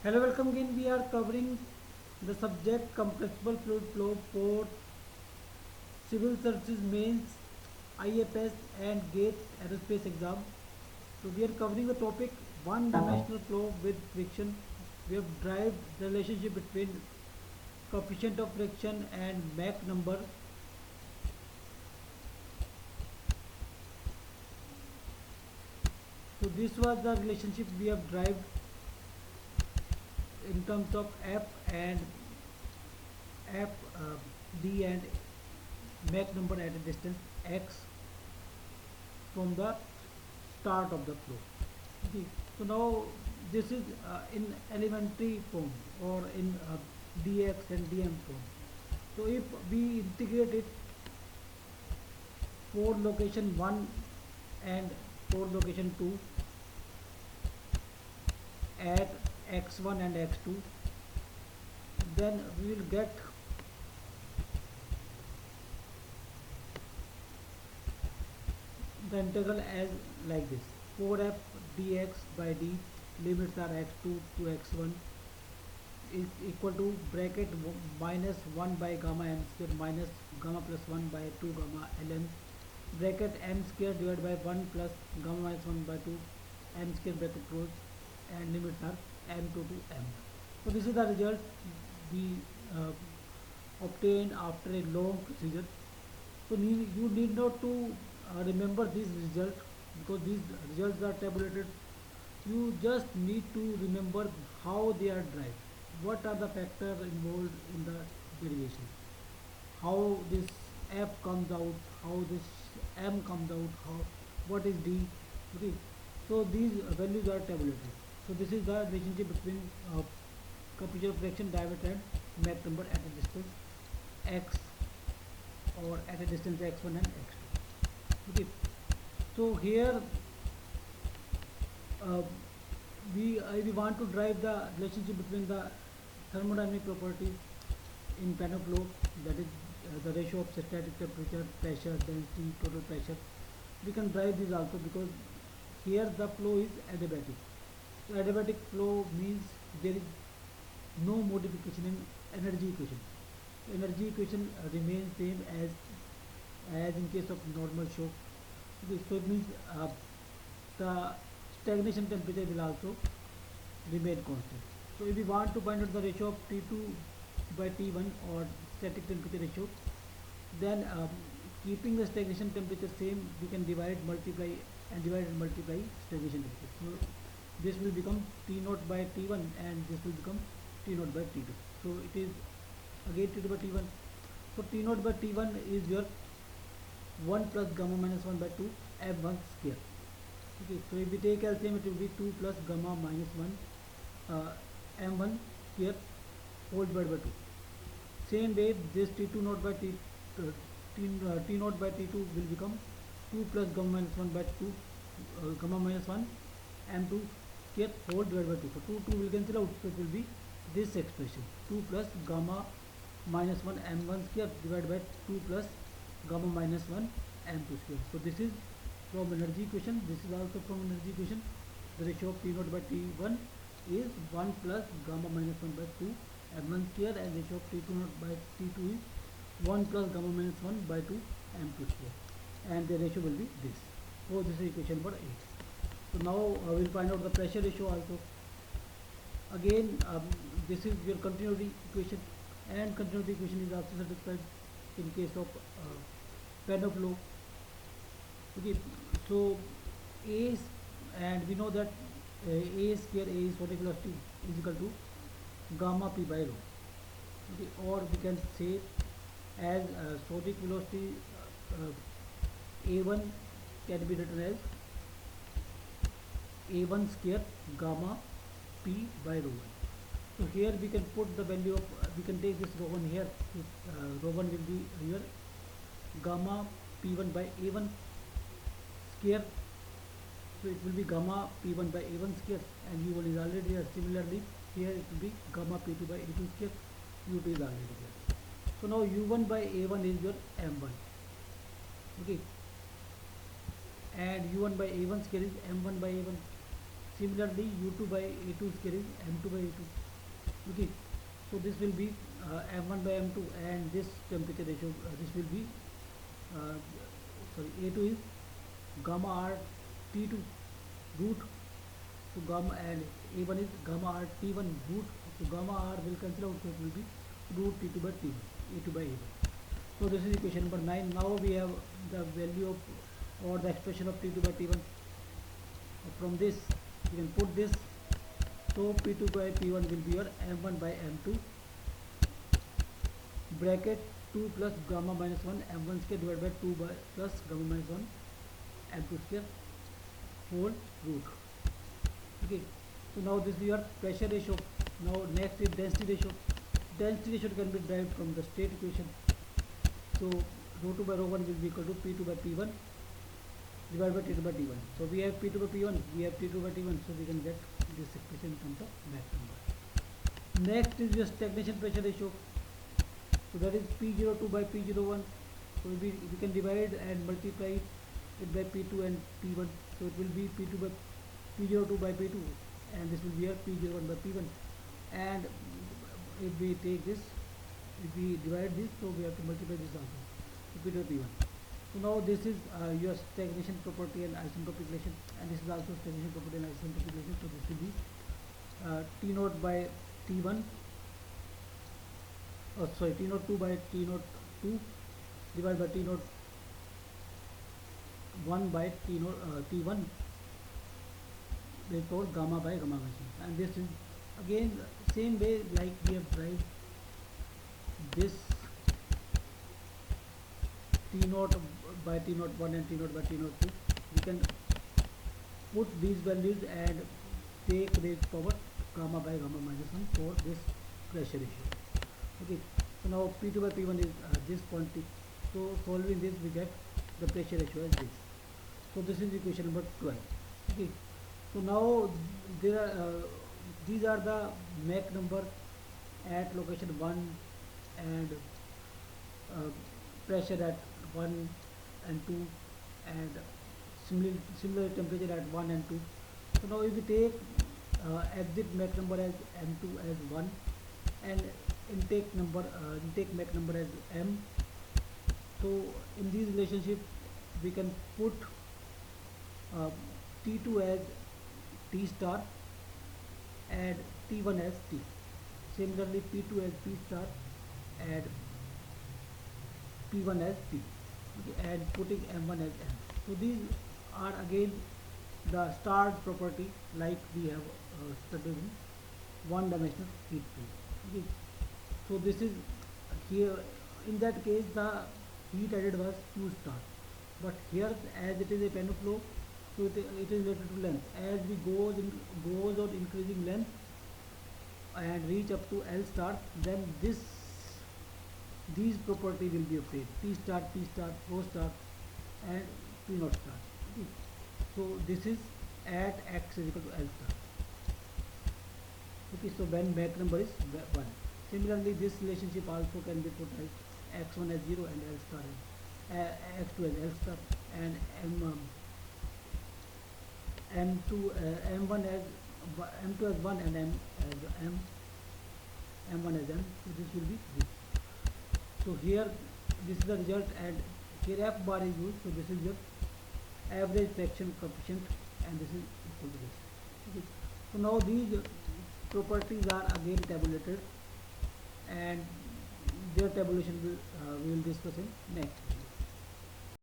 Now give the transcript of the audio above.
Hello, welcome again. We are covering the subject compressible fluid flow for civil services mains, IFS and GATE aerospace exam. So we are covering the topic one-dimensional flow with friction. We have derived the relationship between coefficient of friction and Mach number. So this was the relationship we have derived in terms of F and F, D and Mach number at a distance x from the start of the flow. Okay. So now this is in elementary form or in dx and dm form. So if we integrate it for location 1 and for location 2 at x1 and x2, then we will get the integral as like this: 4f dx by d, limits are x2 to x1, is equal to bracket minus 1 by gamma m square minus gamma plus 1 by 2 gamma ln bracket m square divided by 1 plus gamma minus 1 by 2 m square bracket close, and limits are m2 to m. So this is the result we uh, obtained after a long procedure. So you need not to remember this result because these results are tabulated. You just need to remember how they are derived. What are the factors involved in the derivation? How this f comes out? How this m comes out? How what is d? Okay. So these values are tabulated. So this is the relationship between coefficient of fraction, diameter, and Mach number at a distance x or at a distance x1 and x2. Okay. So here uh, we want to drive the relationship between the thermodynamic properties in panel flow, that is the ratio of static temperature, pressure, density, total pressure. We can drive this also because here the flow is adiabatic. So adiabatic flow means there is no modification in energy equation. Energy equation remains same as in case of normal shock. Okay, so it means the stagnation temperature will also remain constant. So if we want to find out the ratio of T2 by T1 or static temperature ratio, then keeping the stagnation temperature same, we can divide and multiply stagnation temperature. So this will become T naught by T1 and this will become T naught by T2. So it is again T2 by T1. So T naught by T1 is your 1 plus gamma minus 1 by 2 m1 square. Okay, so if we take LCM, it will be 2 plus gamma minus 1 m1 square whole divided by 2. Same way, this T2 naught by T naught by T2 will become 2 plus gamma minus 1 by 2 gamma minus 1 m2 square whole divided by 2. So 2 will cancel out, so it will be this expression: 2 plus gamma minus 1 m1 square divided by 2 plus gamma minus 1 m2 square. So this is from energy equation. This is also from energy equation. The ratio of T naught by T1 is 1 plus gamma minus 1 by 2 m1 square, and ratio of T2 naught by T2 is 1 plus gamma minus 1 by 2 m2 square, and the ratio will be this. So this is equation number 8. So now we will find out the pressure ratio also. Again, this is your continuity equation, and continuity equation is also satisfied in case of Panov law. Okay, so A is, and we know that A square, A is static velocity, is equal to gamma p by rho. Okay, or we can say as static velocity A1 can be written as A1 square gamma p by rho 1. So here we can put the value of, we can take this rho 1 here. Rho 1 will be here gamma p1 by a1 square. So it will be gamma p1 by a1 square, and u1 is already here. Similarly, here it will be gamma p2 by a2 square, u2 is already here. So now u1 by a1 is your m1. Okay, and u1 by a1 square is m1 by a1. Similarly, U2 by A2 square is M2 by A2. Okay, so this will be M1 by M2, and this temperature ratio, this will be uh, sorry, A2 is gamma R T2 root, so gamma, and A1 is gamma R T1 root, so gamma R will cancel out, so it will be root T2 by T1, A2 by A1. So this is equation number 9. Now we have the value of, or the expression of T2 by T1. From this you can put this, so P2 by P1 will be your M1 by M2 bracket 2 plus gamma minus 1 M1 square divided by 2 by plus gamma minus 1 M2 square whole root. Okay, so now this is your pressure ratio. Now next is density ratio. Density ratio can be derived from the state equation. So rho 2 by rho 1 will be equal to P2 by P1 divided by T2 by T1. So we have P2 by P1, we have T2 by T1, so we can get this expression in terms of Mach number. Next is your stagnation pressure ratio. So that is P02 by P01. So we can divide and multiply it by P2 and P1. So it will be P2 by P02 by P2, and this will be your P01 by P1. And if we take this, if we divide this, so we have to multiply this also. So P2 by P1. So now this is your stagnation property and isentropic relation, and this is also stagnation property and isentropic relation. So this will be T0 by T1, T0 2 by T0 2 divided by T0 1 by T0 T1, therefore gamma by gamma minus 1. And this is again same way like we have tried this T0 by T0 1 and T0 by T0 2. We can put these values and take raised power gamma by gamma minus 1 for this pressure ratio. Okay, so now P2 by P1 is this quantity. So solving this, we get the pressure ratio as this. So this is equation number 12. Okay, so now there are these are the Mach number at location 1 and pressure at 1 and 2, and similar temperature at 1 and 2. So now if we take exit Mach number as M2 as 1 and intake Mach number as M, so in these relationship we can put T2 as T star and T1 as T. Similarly P2 as P star and P1 as P. Okay, and putting M1 as M. So these are again the starred property like we have studied in one-dimensional heat flow. Okay, so this is here, in that case the heat added was Q star, but here as it is a Peano flow, so it is related to length. As we goes on increasing length and reach up to L star, then these property will be obtained: T star, P star, O star and P naught star. Okay. So this is at x is equal to L star. Okay, so when Mach number is 1. Similarly this relationship also can be put as x1 as 0 and L star as x2 as L star, and M2 M1 as M2 as 1 and M as M1 as M. So this will be this. So here this is the result, and here F bar is used. So this is your average fraction coefficient, and this is equal to this. Okay. So now these properties are again tabulated, and their tabulation we will discuss in next.